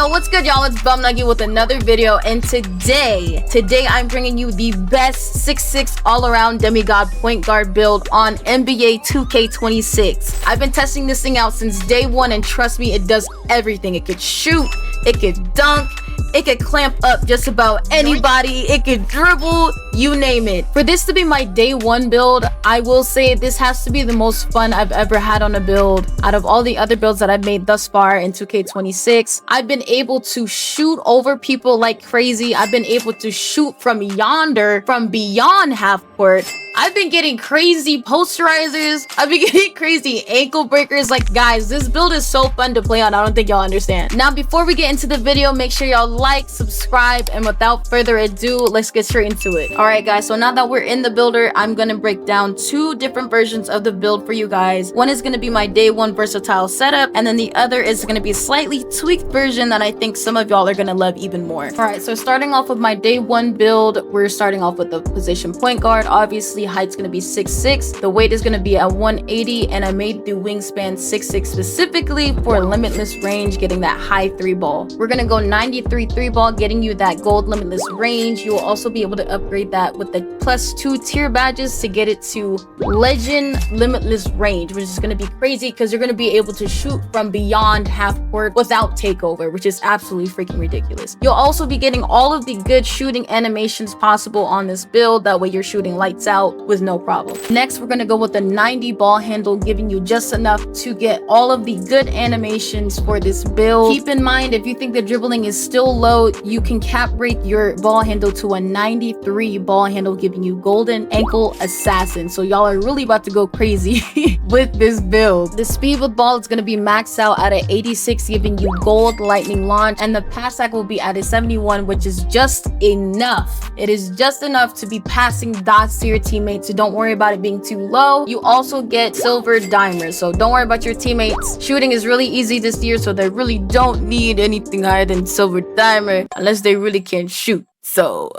Yo, what's good, y'all? It's Bum Nugget with another video, and today I'm bringing you the best 6'6" all-around demigod point guard build on NBA 2K26. I've been testing this thing out since day one, and trust me, it does everything. It could shoot, it could dunk, it could clamp up just about anybody, it could dribble, you name it. For this to be my day one build, I will say this has to be the most fun I've ever had on a build. Out of all the other builds that I've made thus far in 2K26, I've been able to shoot over people like crazy. I've been able to shoot from yonder, from beyond half court. I've been getting crazy posterizers. I've been getting crazy ankle breakers. Like, guys, this build is so fun to play on. I don't think y'all understand. Now, before we get into the video, make sure y'all like, subscribe, and without further ado, let's get straight into it. All right, guys, so now that we're in the builder, I'm gonna break down two different versions of the build for you guys. One is gonna be my day one versatile setup, and then the other is gonna be a slightly tweaked version that I think some of y'all are gonna love even more. All right, so starting off with my day one build, we're starting off with the position point guard. Obviously, height's gonna be 6'6", the weight is gonna be at 180, and I made the wingspan 6'6" specifically for limitless range, getting that high 3 ball. We're gonna go 93 3 ball, getting you that gold limitless range. You will also be able to upgrade that with the +2 tier badges to get it to legend limitless range, which is gonna be crazy because you're gonna be able to shoot from beyond half court without takeover, which is absolutely freaking ridiculous. You'll also be getting all of the good shooting animations possible on this build. That way you're shooting lights out with no problem. Next, we're gonna go with the 90 ball handle, giving you just enough to get all of the good animations for this build. Keep in mind, if you think the dribbling is still low, you can cap rate your ball handle to a 93 ball handle, giving you golden ankle assassin. So y'all are really about to go crazy with this build. The speed with ball is gonna be maxed out at an 86, giving you gold lightning launch, and the pass sack will be at a 71, which is just enough. It is just enough to be passing dots to your teammates, so don't worry about it being too low. You also get silver dimers, so don't worry about your teammates. Shooting is really easy this year, so they really don't need anything higher than silver dimer unless they really can't shoot. So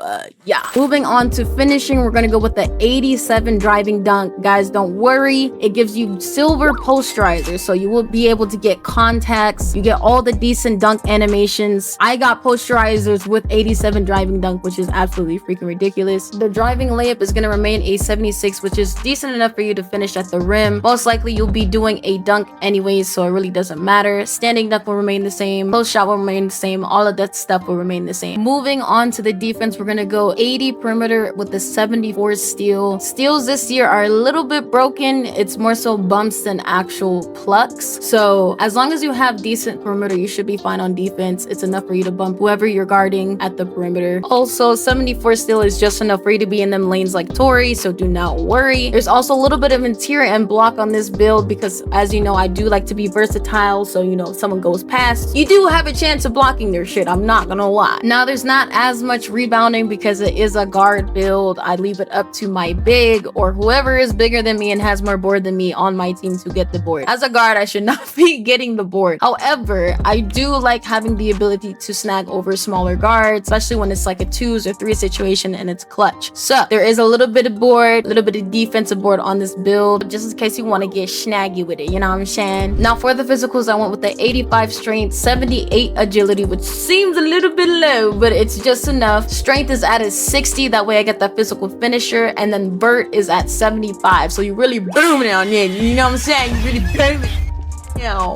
yeah, moving on to finishing, we're gonna go with the 87 driving dunk. Guys, don't worry, it gives you silver posterizer, so you will be able to get contacts. You get all the decent dunk animations. I got posterizers with 87 driving dunk, which is absolutely freaking ridiculous. The driving layup is gonna remain a 76, which is decent enough for you to finish at the rim. Most likely you'll be doing a dunk anyways, so it really doesn't matter. Standing dunk will remain the same, post shot will remain the same, all of that stuff will remain the same. Moving on to the defense, we're gonna go 80 perimeter with the 74 steal. Steals this year are a little bit broken. It's more so bumps than actual plucks, so as long as you have decent perimeter, you should be fine on defense. It's enough for you to bump whoever you're guarding at the perimeter. Also, 74 steal is just enough for you to be in them lanes like Tori, so do not worry. There's also a little bit of interior and block on this build because, as you know, I do like to be versatile, so you know, if someone goes past, you do have a chance of blocking their shit, I'm not gonna lie. Now, there's not as much rebounding because it is a guard build. I leave it up to my big or whoever is bigger than me and has more board than me on my team to get the board. As a guard, I should not be getting the board. However, I do like having the ability to snag over smaller guards, especially when it's like a 2s or 3 situation and it's clutch. So there is a little bit of board, a little bit of defensive board on this build, just in case you want to get snaggy with it, you know what I'm saying? Now for the physicals, I went with the 85 strength, 78 agility, which seems a little bit low, but it's just enough. Strength is at a 60, that way I get that physical finisher, and then vert is at 75, so you really booming on it, you know what I'm saying? You really booming.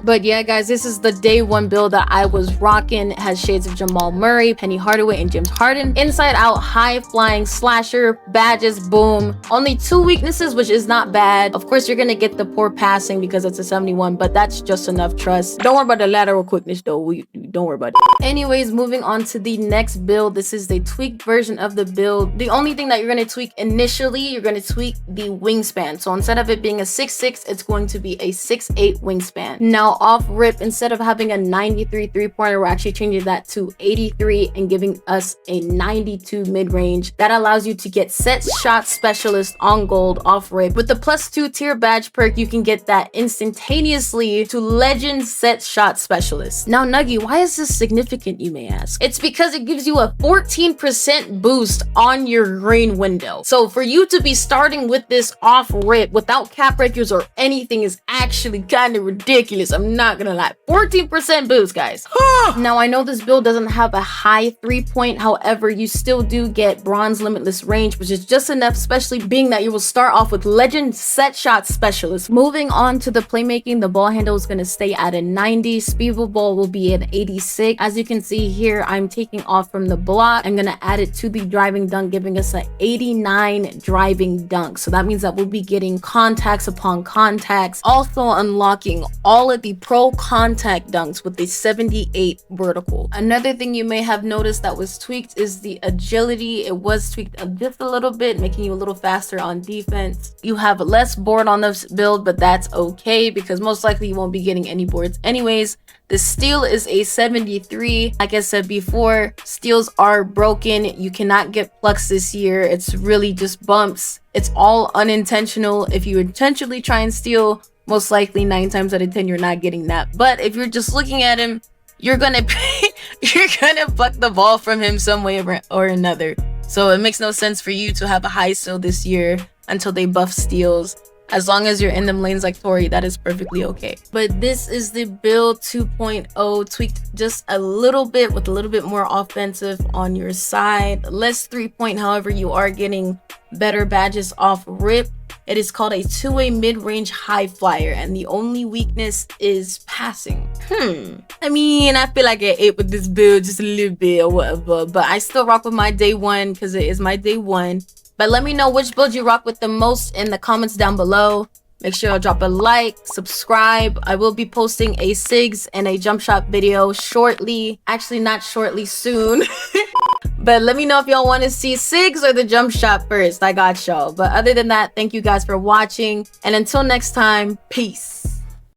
But yeah, guys, this is the day one build that I was rocking. It has shades of Jamal Murray, Penny Hardaway, and James Harden. Inside out, high flying slasher, badges, boom. Only 2 weaknesses, which is not bad. Of course, you're gonna get the poor passing because it's a 71, but that's just enough, trust. Don't worry about the lateral quickness though. Don't worry about it. Anyways, moving on to the next build. This is the tweaked version of the build. The only thing that you're gonna tweak initially, you're gonna tweak the wingspan. So instead of it being a 6'6", it's going to be a 6'8" wingspan. Now off rip, instead of having a 93 3-pointer, we're actually changing that to 83 and giving us a 92 mid-range. That allows you to get set shot specialist on gold off rip. With the +2 tier badge perk, you can get that instantaneously to legend set shot specialist. Now Nuggy, why is this significant, you may ask? It's because it gives you a 14% boost on your green window. So for you to be starting with this off rip without cap breakers or anything is actually kind of ridiculous. ridiculous. I'm not gonna lie. 14% boost, guys. Now, I know this build doesn't have a high 3-point. However, you still do get bronze limitless range, which is just enough, especially being that you will start off with legend set shot specialist. Moving on to the playmaking, the ball handle is going to stay at a 90. Speed of the ball will be an 86. As you can see here, I'm taking off from the block. I'm going to add it to the driving dunk, giving us an 89 driving dunk. So that means that we'll be getting contacts upon contacts, also unlocking all of the pro contact dunks with the 78 vertical. Another thing you may have noticed that was tweaked is the agility. It was tweaked just a little bit, making you a little faster on defense. You have less board on this build, but that's okay because most likely you won't be getting any boards anyways. The steal is a 73. Like I said before, steals are broken. You cannot get plucks this year. It's really just bumps. It's all unintentional. If you intentionally try and steal, most likely 9 times out of 10 you're not getting that. But if you're just looking at him, you're gonna pluck the ball from him some way or another. So it makes no sense for you to have a high steal this year until they buff steals. As long as you're in them lanes like Tori, that is perfectly okay. But this is the build 2.0, tweaked just a little bit with a little bit more offensive on your side. Less 3-point, however, you are getting better badges off rip. It is called a two-way mid-range high flyer, and the only weakness is passing. I mean, I feel like I ate with this build just a little bit or whatever, but I still rock with my day one because it is my day one. But let me know which build you rock with the most in the comments down below. Make sure to drop a like, subscribe. I will be posting a SIGs and a jump shot video shortly. Actually, not shortly, soon. But let me know if y'all want to see SIGs or the jump shot first. I got y'all. But other than that, thank you guys for watching. And until next time, peace.